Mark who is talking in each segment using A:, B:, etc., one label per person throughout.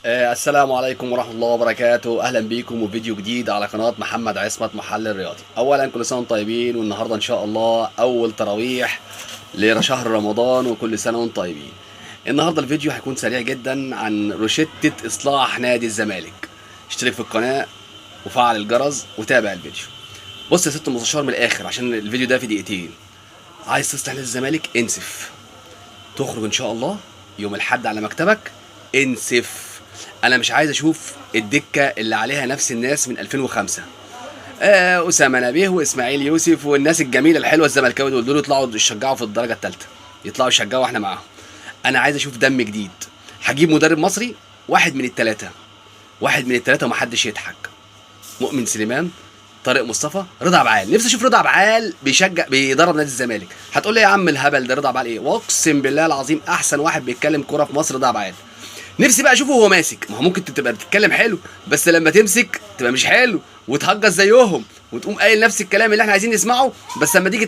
A: السلام عليكم ورحمة الله وبركاته. أهلا بيكم وفيديو جديد على قناة محمد عصمت محلل رياضي. أولا كل سنة وانتم طيبين، والنهاردة إن شاء الله أول تراويح لشهر رمضان، وكل سنة وانتم طيبين. النهاردة الفيديو هيكون سريع جدا عن روشتة إصلاح نادي الزمالك. اشترك في القناة وفعل الجرس وتابع الفيديو. بص يا ست المستشار من الآخر، عشان الفيديو ده في دقيقتين. عايز تصلح نادي الزمالك؟ انسف. تخرج إن شاء الله يوم الأحد على مكتبك، انسف. انا مش عايز اشوف الدكه اللي عليها نفس الناس من 2005، اسامه نبيه واسماعيل يوسف والناس الجميله الحلوه الزملكاويه دول يطلعوا يشجعوا في الدرجه الثالثه، يطلعوا يشجعوا واحنا معاهم. انا عايز اشوف دم جديد. هجيب مدرب مصري، واحد من الثلاثه ومحدش يضحك. مؤمن سليمان، طارق مصطفى، رضا عبعال. نفسي اشوف رضا عبعال بيشجع بيدرب نادي الزمالك. هتقول لي يا عم الهبل ده، رضا عبعال ايه؟ واقسم بالله العظيم احسن واحد بيتكلم كوره في مصر رضا عبعال. نفسي بقى اشوفه وهو ماسك. ما هو ممكن تبقى بتتكلم حلو، بس لما تمسك تبقى مش حلو وتهجس زيهم وتقوم قايل نفس الكلام اللي احنا عايزين نسمعه، بس لما تيجي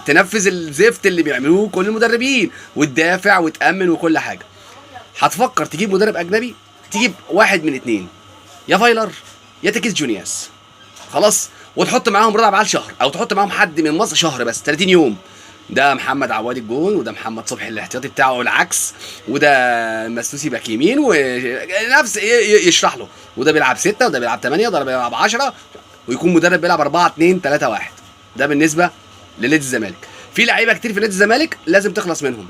A: تنفذ الزفت اللي بيعملوه كل المدربين، وتدافع وتأمن وكل حاجه. هتفكر تجيب مدرب اجنبي، تجيب واحد من اتنين، يا فايلر يا تكيس جونياس، خلاص. وتحط معاهم رضا عبعال شهر، او تحط معاهم حد من مصر شهر بس 30 يوم. ده محمد عواد الجون، وده محمد صبحي الاحتياطي بتاعه العكس، وده مسلوسي باك يمين، ونفس يشرح له. وده بيلعب 6 وده بيلعب 8 وده بيلعب 10، ويكون مدرب بيلعب 4 2 3 1. ده بالنسبه لنادي الزمالك. في لعيبه كتير في نادي الزمالك لازم تخلص منهم.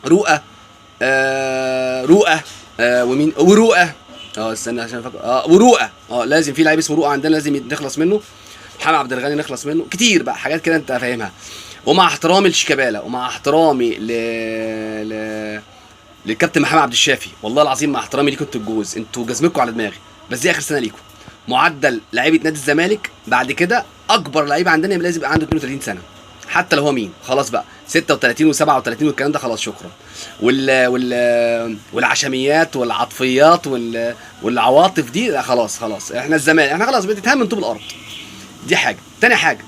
A: رؤى، رؤى، ومين ورؤى، استنى عشان افكر. ورؤى، لازم في لعيب اسمه رؤى عندنا لازم نخلص منه. محمد عبد الغني نخلص منه. كتير بقى حاجات كده انت فاهمها. ومع احترامي لشيكابالا، ومع احترامي للكابتن محمد عبد الشافي، والله العظيم مع احترامي ليكم انتوا الجوز، انتوا جزمكم على دماغي، بس دي اخر سنه ليكم. معدل لعيبه نادي الزمالك بعد كده، اكبر لعيب عندنا لازم يبقى عنده 32 سنه، حتى لو هو مين. خلاص بقى 36 و37 والكلام ده خلاص شكرا. والعشميات والعاطفيات والعواطف دي لا، خلاص احنا الزمالك، احنا خلاص بنتهم من طوب الارض. دي حاجه. تاني حاجه،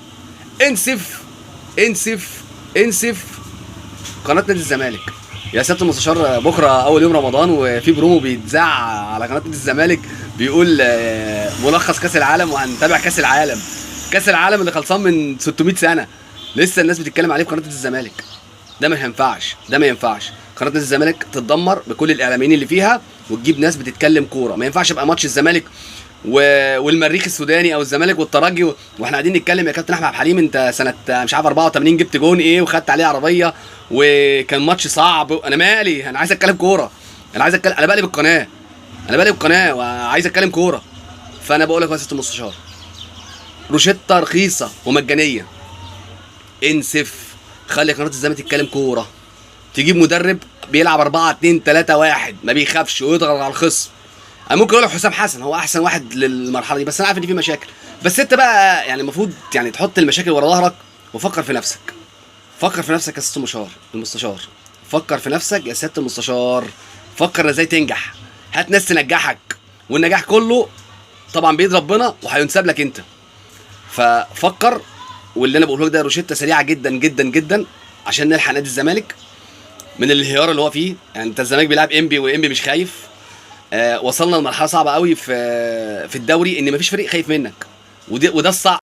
A: انسف قناه نادي الزمالك. يا سياده المستشار، بكره اول يوم رمضان، وفي برومو بيتذاع على قناه نادي الزمالك بيقول ملخص كاس العالم، وهنتابع كاس العالم اللي خلصان من 600 سنه، لسه الناس بتتكلم عليه في قناه نادي الزمالك. ده ما ينفعش. قناه نادي الزمالك تتدمر بكل الاعلاميين اللي فيها، وتجيب ناس بتتكلم كوره. ما ينفعش يبقى ماتش الزمالك والمريخ السوداني او الزمالك والترجي واحنا قاعدين نتكلم يا كابتن احمد عبد الحليم، انت سنه مش عارف 84 جبت جون ايه وخدت عليه عربيه وكان ماتش صعب. انا مالي، انا عايز اتكلم كوره، انا بقلب القناه وعايز اتكلم كوره. فانا بقول لك يا سياده المستشار، روشته رخيصه ومجانيه، انسف. خلي قناه الزمالك تتكلم كوره. تجيب مدرب بيلعب 4 2 3 1، ما بيخافش ويضغط على الخصم. انا ممكن اقول لك حسام حسن هو احسن واحد للمرحله دي، بس انا عارف ان في مشاكل. بس انت بقى يعني المفروض يعني تحط المشاكل ورا ظهرك وفكر في نفسك. يا سياده المستشار. فكر في نفسك يا سياده المستشار. فكر ازاي تنجح. هات ناس تنجحك، والنجاح كله طبعا بيد ربنا وهينسب لك انت. ففكر. واللي انا بقوله لك ده روشته سريعه جدا جدا جدا عشان نلحق نادي الزمالك من الانهيار اللي هو فيه. يعني انت الزمالك بيلعب انبي، وانبي مش خايف. وصلنا لمرحله صعبه قوي في الدوري، ان مفيش فريق خايف منك، وده الصعب.